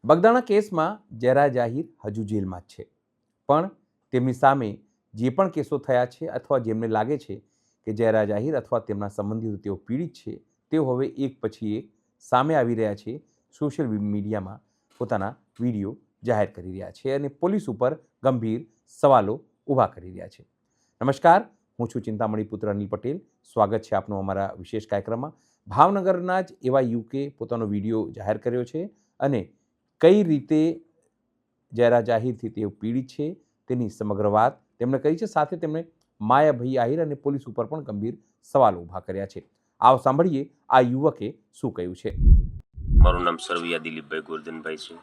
બગદાણા કેસમાં જયરા જાહીર હજુ જેલમાં જ છે, પણ તેમની સામે જે પણ કેસો થયા છે અથવા જેમને લાગે છે કે જયરા જાહીર અથવા તેમના સંબંધીઓ તેઓ પીડિત છે, તેઓ હવે એક પછી એક સામે આવી રહ્યા છે, સોશિયલ મીડિયામાં પોતાના વિડીયો જાહેર કરી રહ્યા છે અને પોલીસ ઉપર ગંભીર સવાલો ઊભા કરી રહ્યા છે. નમસ્કાર, હું છું ચિંતામણી પુત્ર અનિલ પટેલ. સ્વાગત છે આપનું અમારા વિશેષ કાર્યક્રમમાં. ભાવનગરના જ એવા યુકે પોતાનો વિડીયો જાહેર કર્યો છે અને કઈ રીતે જયરા જાહીરથી તેઓ પીડિત છે તેની સમગ્ર વાત તેમણે કરી છે. સાથે તેમણે માયાભાઈ આહિર અને પોલીસ ઉપર પણ ગંભીર સવાલો ઊભા કર્યા છે. આવો સાંભળીએ આ યુવકે શું કહ્યું છે. મારું નામ સરવૈયા દિલીપભાઈ ગોરધનભાઈ છે.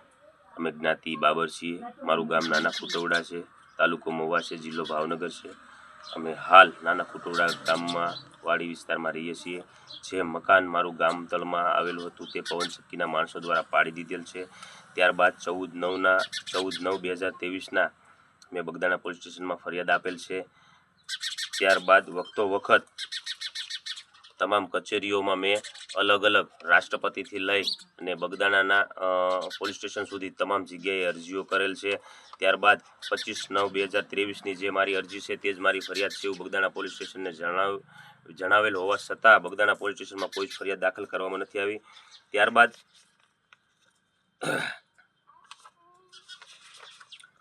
અમે જ્ઞાતિ બાબર છીએ. મારું ગામ નાના ખુટવડા છે, તાલુકો મહુવા છે, જિલ્લો ભાવનગર છે. અમે હાલ નાના ખુટવડા ગામમાં વાડી વિસ્તારમાં રહીએ છીએ. જે મકાન મારું ગામ તળમાં આવેલું હતું તે પવન ચક્કીના માણસો દ્વારા પાડી દીધેલ છે. ત્યારબાદ 14/9/2023 મેં બગદાણા પોલીસ સ્ટેશનમાં ફરિયાદ આપેલ છે. ત્યારબાદ વખતો વખત તમામ કચેરીઓમાં મેં અલગ અલગ રાષ્ટ્રપતિથી લઈ અને બગદાણાના પોલીસ સ્ટેશન સુધી તમામ જગ્યાએ અરજીઓ કરેલ છે. ત્યારબાદ 25/9/2023ની જે મારી અરજી છે તે જ મારી ફરિયાદ છે એવું બગદાણા પોલીસ સ્ટેશનને જણાવેલ હોવા છતાં બગદાણા પોલીસ સ્ટેશનમાં કોઈ જ ફરિયાદ દાખલ કરવામાં નથી આવી. ત્યારબાદ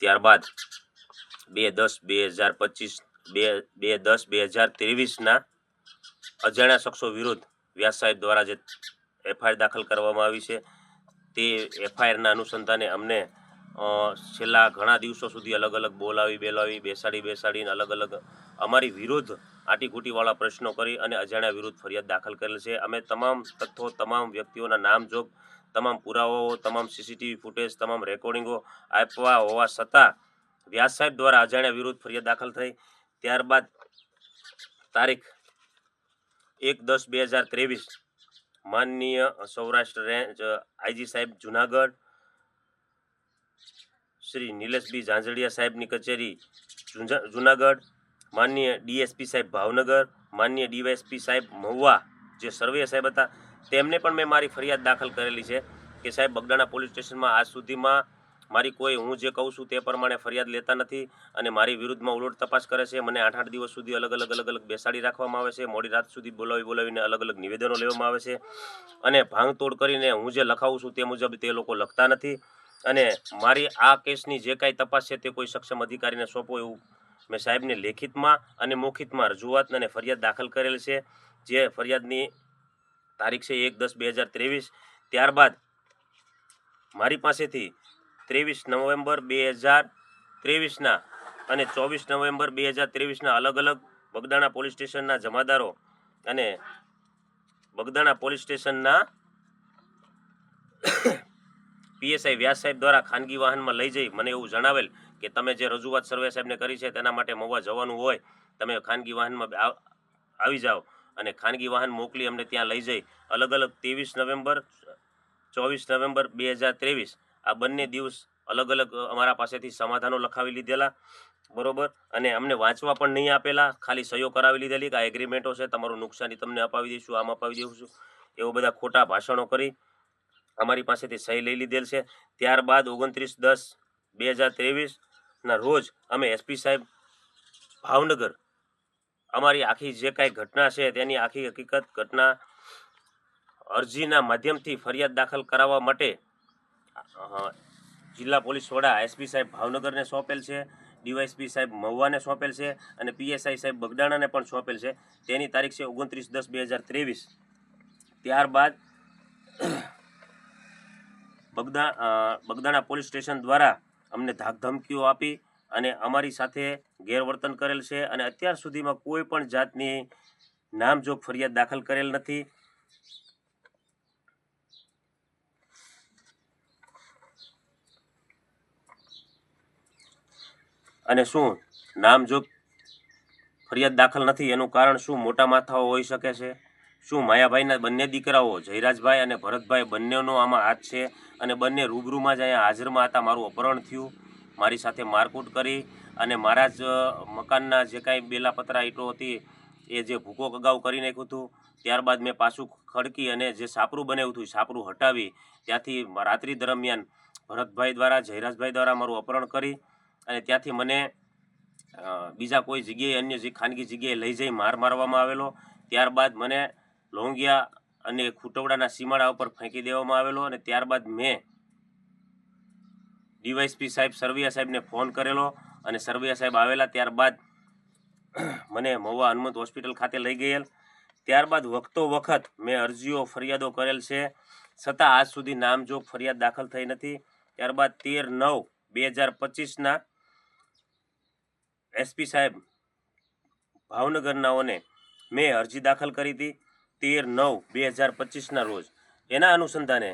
2/10/2023 અજાણ્યા શખ્સો વિરુદ્ધ વ્યાસ સાહેબ દ્વારા જે એફઆઈઆર દાખલ કરવામાં આવી છે તે એફઆઈઆરના અનુસંધાને અમને છેલ્લા ઘણા દિવસો સુધી અલગ અલગ બોલાવી બેસાડીને અલગ અલગ અમારી વિરુદ્ધ આટીઘૂટીવાળા પ્રશ્નો કરી અને અજાણ્યા વિરુદ્ધ ફરિયાદ દાખલ કરેલ છે. અમે તમામ તથ્યો, તમામ વ્યક્તિઓના નામજોગ, તમામ પુરાવાઓ, તમામ સીસીટીવી ફૂટેજ, તમામ રેકોર્ડિંગો આપ્યા હોવા છતાં વ્યાસ સાહેબ દ્વારા અજાણ્યા વિરુદ્ધ ફરિયાદ દાખલ થઈ. ત્યારબાદ તારીખ 1/10/2023 માનનીય સૌરાષ્ટ્ર રેન્જ આઈજી સાહેબ જુનાગઢ, શ્રી નિલેશભાઈ ઝાંઝડિયા સાહેબની કચેરી જુનાગઢ, માનનીય ડીએસપી સાહેબ ભાવનગર, માનનીય ડીવાયએસપી સાહેબ મહુવા જે સર્વે સાહેબ હતા તેમને પણ મેં મારી ફરિયાદ દાખલ કરેલી છે કે સાહેબ બગદાણા પોલીસ સ્ટેશનમાં આજ સુધીમાં મારી કોઈ હું જે કહું છું તે પ્રમાણે ફરિયાદ લેતા નથી અને મારી વિરુદ્ધમાં ઉલટ તપાસ કરે છે. મને 8 દિવસ સુધી અલગ અલગ બેસાડી રાખવામાં આવે છે. મોડી રાત સુધી બોલાવીને અલગ અલગ નિવેદનો લેવામાં આવે છે અને ભાંગતોડ કરીને હું જે લખાવું છું તે મુજબ તે લોકો લખતા નથી અને મારી આ કેસની જે કાંઈ તપાસ છે તે કોઈ સક્ષમ અધિકારીને સોંપો એવું મેં સાહેબને લેખિતમાં અને મૌખિકમાં રજૂઆત અને ફરિયાદ દાખલ કરેલ છે. જે ફરિયાદની તારીખ છે 1/10/2023. ત્યારબાદ મારી પાસેથી 23 નવેમ્બર 2023 અને 24 નવેમ્બર 2023 અલગ અલગ બગદાણા પોલીસ સ્ટેશનના જમાદારો અને બગદાણા પોલીસ સ્ટેશનના પીએસઆઈ વ્યાસ સાહેબ દ્વારા ખાનગી વાહનમાં લઈ જઈ મને એવું જણાવેલ કે તમે જે રજૂઆત સર્વે સાહેબને કરી છે તેના માટે મહુવા જવાનું હોય તમે ખાનગી વાહનમાં આવી જાઓ અને ખાનગી વાહન મોકલી અમને ત્યાં લઈ જઈ અલગ અલગ 23 નવેમ્બર 24 નવેમ્બર 2023 આ બંને દિવસ અલગ અલગ અમારા પાસેથી સમાધાનો લખાવી લીધેલા, બરોબર, અને અમને વાંચવા પણ નહીં આપેલા, ખાલી સહીઓ કરાવી લીધેલી કે આ એગ્રીમેન્ટો છે, તમારું નુકસાની તમને અપાવી દઈશું, આમ અપાવી દઈશું, એવા બધા ખોટા ભાષણો કરી અમારી પાસેથી સહી લઈ લીધેલ છે. ત્યારબાદ 29/10/2023 રોજ અમે એસપી સાહેબ ભાવનગર અમારી આખી જે કાંઈ ઘટના છે તેની આખી હકીકત ઘટના અરજીના માધ્યમથી ફરિયાદ દાખલ કરાવવા માટે જિલ્લા પોલીસ વડા એસપી સાહેબ ભાવનગરને સોંપેલ છે, ડીવાયએસપી સાહેબ મહુવાને સોંપેલ છે અને પીએસઆઈ સાહેબ બગદાણાને પણ સોંપેલ છે. તેની તારીખ છે 29/10/2023. ત્યારબાદ બગદાણા પોલીસ સ્ટેશન દ્વારા અમને ધાકધમકીઓ આપી અને અમારી સાથે ગેરવર્તન કરેલ છે અને અત્યાર સુધીમાં કોઈ પણ જાતની નામજોગ ફરિયાદ દાખલ કરેલ નથી. અને શું નામજોગ ફરિયાદ દાખલ નથી એનું કારણ શું? મોટા માથાઓ હોઈ શકે છે? શું માયાભાઈના બંને દીકરાઓ જયરાજભાઈ અને ભરતભાઈ બંનેનો આમાં હાથ છે? અને બંને રૂબરૂમાં જ અહીંયા હાજરમાં હતા. મારું અપહરણ થયું, મારી સાથે મારકૂટ કરી અને મારા જ મકાનના જે કાંઈ બેલાપતરા ઈંટો હતી એ જે ભૂકો અગાઉ કરી નાખ્યું હતું. ત્યારબાદ મેં પાછું ખડકી અને જે સાપરું બનાવ્યું હતું સાપરું હટાવી ત્યાંથી રાત્રિ દરમિયાન ભરતભાઈ દ્વારા, જયરાજભાઈ દ્વારા મારું અપહરણ કરી અને ત્યાંથી મને બીજા કોઈ જગ્યાએ અન્ય જે ખાનગી જગ્યાએ લઈ જઈ માર મારવામાં આવેલો. ત્યારબાદ મને લોંગિયા અને ખૂટવડાના સીમાડા ઉપર ફેંકી દેવામાં આવેલો અને ત્યારબાદ મેં ડીવાયએસપી સાહેબ સરવૈયા સાહેબને ફોન કરેલો અને સરવૈયા સાહેબ આવેલા. ત્યારબાદ મને મહુવા હનુમંત હોસ્પિટલ ખાતે લઈ ગયેલ. ત્યારબાદ વખતો વખત મેં અરજીઓ ફરિયાદો કરેલ છે, છતાં આજ સુધી નામજોગ ફરિયાદ દાખલ થઈ નથી. ત્યારબાદ 13/9/2025ના એસપી સાહેબ ભાવનગરનાઓને મેં અરજી દાખલ કરી હતી 13/9/2025ના રોજ. એના અનુસંધાને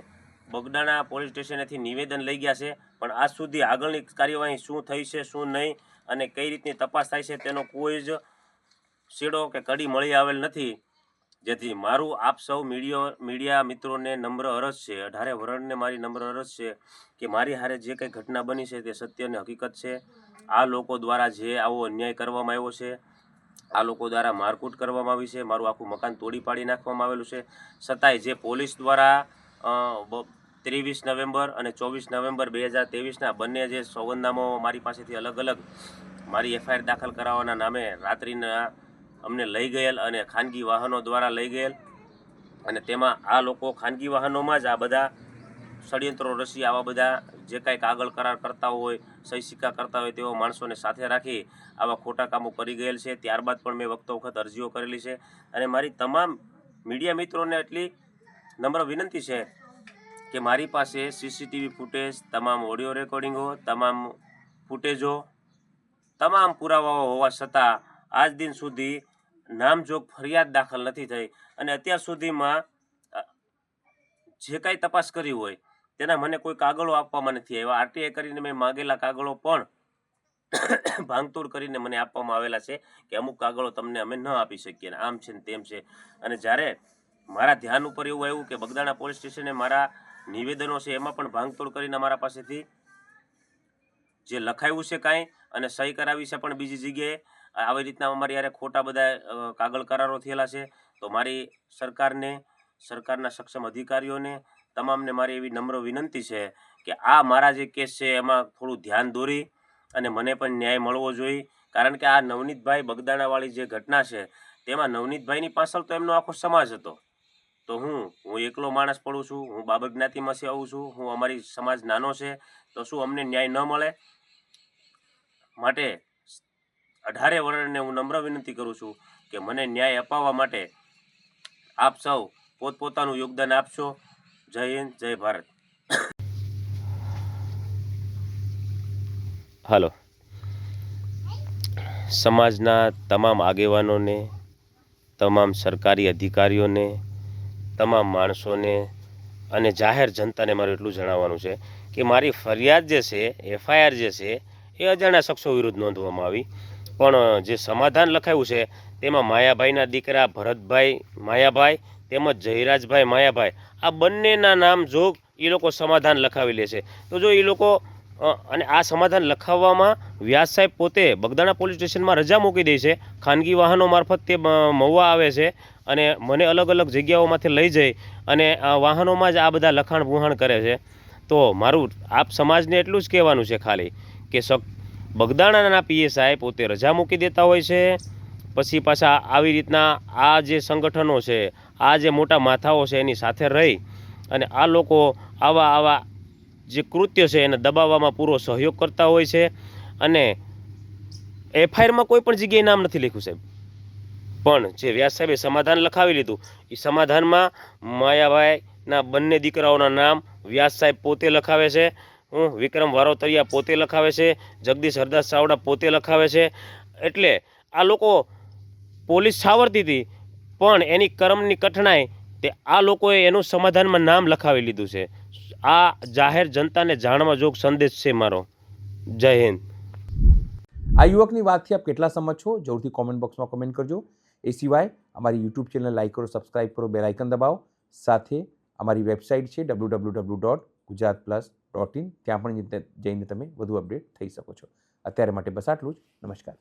બગદાણા પોલીસ સ્ટેશનેથી નિવેદન લઈ ગયા છે, પણ આજ સુધી આગળની કાર્યવાહી શું થઈ છે શું નહીં અને કઈ રીતની તપાસ થાય છે તેનો કોઈ જ શેડો કે કડી મળી આવેલ નથી. જેથી મારું આપ સૌ મીડિયા મિત્રોને નમ્ર અરજ છે, 18 વરણને મારી નમ્ર અરજ છે કે મારી હારે જે કંઈ ઘટના બની છે તે સત્ય અને હકીકત છે. આ લોકો દ્વારા જે આવો અન્યાય કરવામાં આવ્યો છે, આ લોકો દ્વારા મારકૂટ કરવામાં આવી છે, મારું આખું મકાન તોડી પાડી નાખવામાં આવેલું છે, છતાંય જે પોલીસ દ્વારા 23 નવેમ્બર અને 24 નવેમ્બર 2023ના બંને જે સોગંદનામું મારી પાસેથી અલગ અલગ મારી એફઆઈઆર દાખલ કરાવવાના નામે રાત્રિના અમને લઈ ગયેલ અને ખાનગી વાહનો દ્વારા લઈ ગયેલ અને તેમાં આ લોકો ખાનગી વાહનોમાં જ આ બધા ષડયંત્રો રચી આવા બધા જે કાંઈ કાગળ કરાર કરતા હોય, સહી સિક્કા કરતા હોય તેવા માણસોને સાથે રાખી આવા ખોટા કામો કરી ગયેલ છે. ત્યારબાદ પણ મેં વખતો વખત અરજીઓ કરેલી છે અને મારી તમામ મીડિયા મિત્રોને એટલી નમ્ર વિનંતી છે કે મારી પાસે સીસીટીવી ફૂટેજ, તમામ ઓડિયો રેકોર્ડિંગો, તમામ ફૂટેજો, તમામ પુરાવાઓ હોવા છતાં આજ દિન સુધી નામજોગ ફરિયાદ દાખલ નથી થઈ અને અત્યાર સુધીમાં જે કાંઈ તપાસ કરી હોય તેના મને કોઈ કાગળો આપવામાં નથી આવ્યા. આરટીઆઈ કરીને મેં માગેલા કાગળો પણ ભાંગતોડ કરીને મને આપવામાં આવેલા છે કે અમુક કાગળો તમને અમે ન આપી શકીએ, આમ છે ને તેમ છે. અને જ્યારે મારા ધ્યાન ઉપર એવું આવ્યું કે બગદાણા પોલીસ સ્ટેશને મારા નિવેદનો છે એમાં પણ ભાંગતોડ કરીને મારા પાસેથી જે લખાયું છે કાંઈ અને સહી કરાવી છે પણ બીજી જગ્યાએ, આવી રીતના અમારી યારે ખોટા બધા કાગળ કરારો થયેલા છે. તો મારી સરકારને, સરકારના સક્ષમ અધિકારીઓને તમામને મારી એવી નમ્ર વિનંતી છે કે આ મારા જે કેસ છે એમાં થોડું ધ્યાન દોરી અને મને પણ ન્યાય મળવો જોઈએ. કારણ કે આ નવનીતભાઈ બગદાણાવાળી જે ઘટના છે તેમાં નવનીતભાઈની પાછળ તો એમનો આખો સમાજ હતો. તો હું એકલો માણસ પડું છું, હું બાબર જ્ઞાતિમાંથી આવું છું, હું અમારી સમાજ નાનો છે, તો શું અમને ન્યાય ન મળે? માટે 18 વરણને હું નમ્ર વિનંતી કરું છું કે મને ન્યાય અપાવવા માટે આપ સૌ પોતપોતાનું યોગદાન આપશો. જય હિન્દ, જય ભારત. હાલો, સમાજના તમામ આગેવાનોને, તમામ સરકારી અધિકારીઓને, તમામ માણસોને અને જાહેર જનતાને મારું એટલું જણાવવાનું છે કે મારી ફરિયાદ જે છે, એફઆઈઆર જે છે એ અજાણ્યા શખ્સો વિરુદ્ધ નોંધવામાં આવી, પણ જે સમાધાન લખાયું છે તેમાં માયાભાઈના દીકરા ભરતભાઈ માયાભાઈ તેમજ જયરાજભાઈ માયાભાઈ આ બંનેના નામ જોગ એ લોકો સમાધાન લખાવી લે છે. તો જો એ લોકો અને આ સમાધાન લખાવવામાં વ્યાસ સાહેબ પોતે બગદાણા પોલીસ સ્ટેશનમાં રજા મૂકી દે છે, ખાનગી વાહનો મારફત તે મહુવા આવે છે અને મને અલગ અલગ જગ્યાઓમાંથી લઈ જઈ અને વાહનોમાં જ આ બધા લખાણ બુહાણ કરે છે. તો મારું આપ સમાજને એટલું જ કહેવાનું છે ખાલી કે બગદાણાના પીએસઆઈ પોતે રજા મૂકી દેતા હોય છે, પછી પાછા આવી રીતના આ જે સંગઠનો છે, આ જે મોટા માથાઓ છે એની સાથે રહી અને આ લોકો આવા જે કૃત્ય છે એને દબાવવામાં પૂરો સહયોગ કરતા હોય છે. અને એફઆઈઆરમાં કોઈ પણ જગ્યાએ નામ નથી લખ્યું સાહેબ, પણ જે વ્યાસ સાહેબે સમાધાન લખાવી લીધું એ સમાધાનમાં માયાભાઈના બંને દીકરાઓના નામ વ્યાસ સાહેબ પોતે લખાવે છે, વિક્રમ વારોતરિયા પોતે લખાવે છે, જગદીશ હરદાસ ચાવડા પોતે લખાવે છે. એટલે આ લોકો પોલીસ છાવરતી હતી પણ એની કર્મની કઠણાઈ તે આ લોકોએ એનું સમાધાનમાં નામ લખાવી લીધું છે. આ જાહેર જનતાને જાણવા જોગ સંદેશ છે મારો. જય હિન્દ. આ યુવકની વાતથી આપ કેટલા સમજ છો જરૂરથી કોમેન્ટ બોક્સમાં કમેન્ટ કરજો. એ સિવાય અમારી યુટ્યુબ ચેનલ લાઈક કરો, સબસ્ક્રાઇબ કરો, બેલ આઇકન દબાવો. સાથે અમારી વેબસાઇટ છે www.gujaratplus.in, ત્યાં પણ જઈને તમે વધુ અપડેટ થઈ શકો છો. અત્યારે માટે બસ આટલું જ. નમસ્કાર.